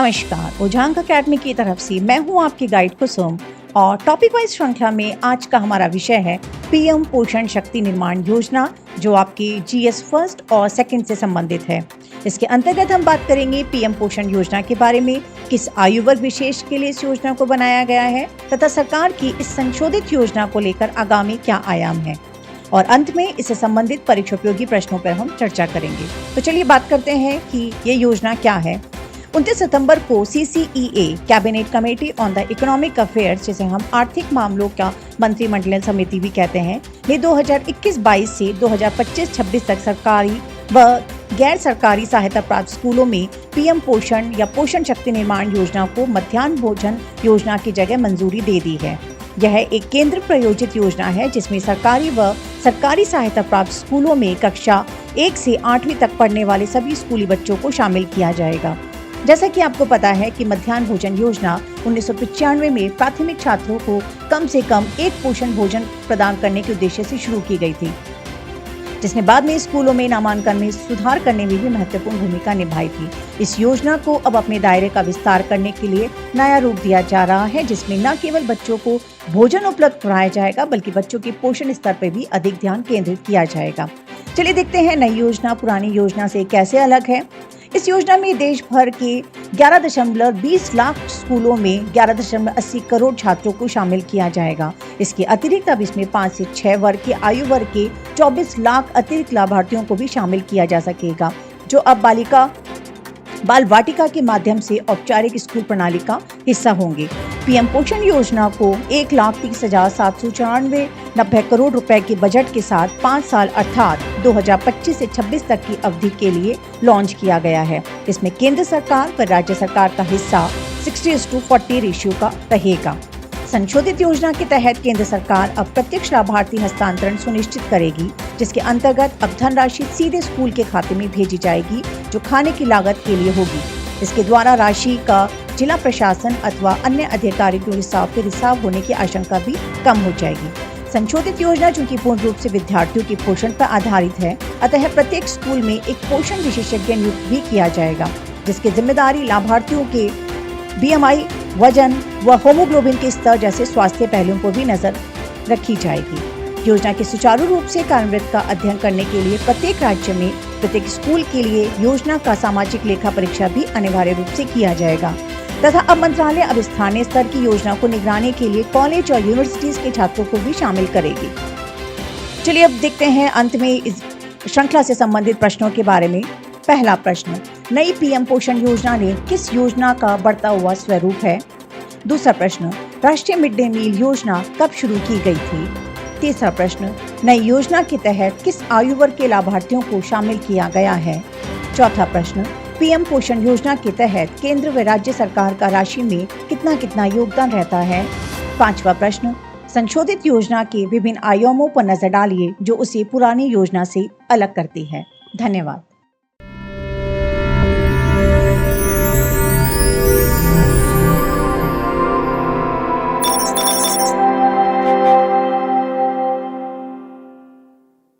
नमस्कार, उजांग अकेडमी की तरफ से मैं हूं आपकी गाइड कुसुम और टॉपिक वाइज श्रृंखला में आज का हमारा विषय है पीएम पोषण शक्ति निर्माण योजना, जो आपकी जीएस फर्स्ट और सेकंड से संबंधित है। इसके अंतर्गत हम बात करेंगे पीएम पोषण योजना के बारे में, किस आयु वर्ग विशेष के लिए इस योजना को बनाया गया है तथा सरकार की इस संशोधित योजना को लेकर आगामी क्या आयाम है, और अंत में इससे संबंधित परीक्षोपयोगी प्रश्नों पर हम चर्चा करेंगे। तो चलिए बात करते हैं कि ये योजना क्या है। 29 सितंबर को CCEA cabinet committee on the economic affairs, जिसे हम आर्थिक मामलों का मंत्रिमंडलीय समिति भी कहते हैं, ने 2021-22 से 2025-26 तक सरकारी व गैर सरकारी सहायता प्राप्त स्कूलों में पीएम पोषण या पोषण शक्ति निर्माण योजना को मध्याह्न भोजन योजना की जगह मंजूरी दे दी है। यह एक केंद्र प्रायोजित योजना है जिसमें सरकारी व सरकारी सहायता प्राप्त स्कूलों में कक्षा 1 से 8वीं तक पढ़ने वाले सभी स्कूली बच्चों को शामिल किया जाएगा। जैसा कि आपको पता है कि मध्याह्न भोजन योजना 1995 में प्राथमिक छात्रों को कम से कम एक पोषण भोजन प्रदान करने के उद्देश्य से शुरू की गई थी, जिसने बाद में स्कूलों में नामांकन में सुधार करने में भी महत्वपूर्ण भूमिका निभाई थी। इस योजना को अब अपने दायरे का विस्तार करने के लिए नया रूप दिया जा रहा है, जिसमें न केवल बच्चों को भोजन उपलब्ध कराया जाएगा बल्कि बच्चों के पोषण स्तर पर भी अधिक ध्यान केंद्रित किया जाएगा। चलिए देखते हैं नई योजना पुरानी योजना से कैसे अलग है। इस योजना में देश भर के 11.20 लाख स्कूलों में 11.80 करोड़ छात्रों को शामिल किया जाएगा। इसके अतिरिक्त अब इसमें 5 से 6 वर्ग के आयु वर्ग के 24 लाख अतिरिक्त लाभार्थियों को भी शामिल किया जा सकेगा, जो अब बाल वाटिका के माध्यम से औपचारिक स्कूल प्रणाली का हिस्सा होंगे। पीएम पोषण योजना को 1,30,794.90 करोड़ रुपए के बजट के साथ 5 साल अर्थात 2025 से 26 तक की अवधि के लिए लॉन्च किया गया है। इसमें केंद्र सरकार व राज्य सरकार का हिस्सा 60:40 रेशियो का रहेगा। संशोधित योजना के तहत केंद्र सरकार अब प्रत्यक्ष लाभार्थी हस्तांतरण सुनिश्चित करेगी, जिसके अंतर्गत अब धनराशि सीधे स्कूल के खाते में भेजी जाएगी, जो खाने की लागत के लिए होगी। इसके द्वारा राशि का जिला प्रशासन अथवा अन्य अधिकारी के रिसाव होने की आशंका भी कम हो जाएगी। संशोधित योजना चूंकि पूर्ण रूप से विद्यार्थियों के पोषण पर आधारित है, अतः प्रत्येक स्कूल में एक पोषण विशेषज्ञ नियुक्त भी किया जाएगा, जिसकी जिम्मेदारी लाभार्थियों के BMI, वजन व होमोग्लोबिन के स्तर जैसे स्वास्थ्य पहलुओं पर भी नजर रखी जाएगी। योजना के सुचारू रूप से कार्यान्वयन का अध्ययन करने के लिए प्रत्येक राज्य में प्रत्येक स्कूल के लिए योजना का सामाजिक लेखा परीक्षा भी अनिवार्य रूप से किया जाएगा तथा अब मंत्रालय अब स्थानीय स्तर की योजना को निगरानी के लिए कॉलेज और यूनिवर्सिटीज के छात्रों को भी शामिल करेगी। चलिए अब देखते हैं अंत में इस श्रृंखला से संबंधित प्रश्नों के बारे में। पहला प्रश्न, नई पीएम पोषण योजना ने किस योजना का बढ़ता हुआ स्वरूप है? दूसरा प्रश्न, राष्ट्रीय मिड डे मील योजना कब शुरू की गई थी? तीसरा प्रश्न, नई योजना के तहत किस आयु वर्ग के लाभार्थियों को शामिल किया गया है? चौथा प्रश्न, पीएम पोषण योजना के तहत केंद्र व राज्य सरकार का राशि में कितना योगदान रहता है? पांचवा प्रश्न, संशोधित योजना के विभिन्न आयामों पर नजर डालिए जो उसे पुरानी योजना से अलग करती है। धन्यवाद।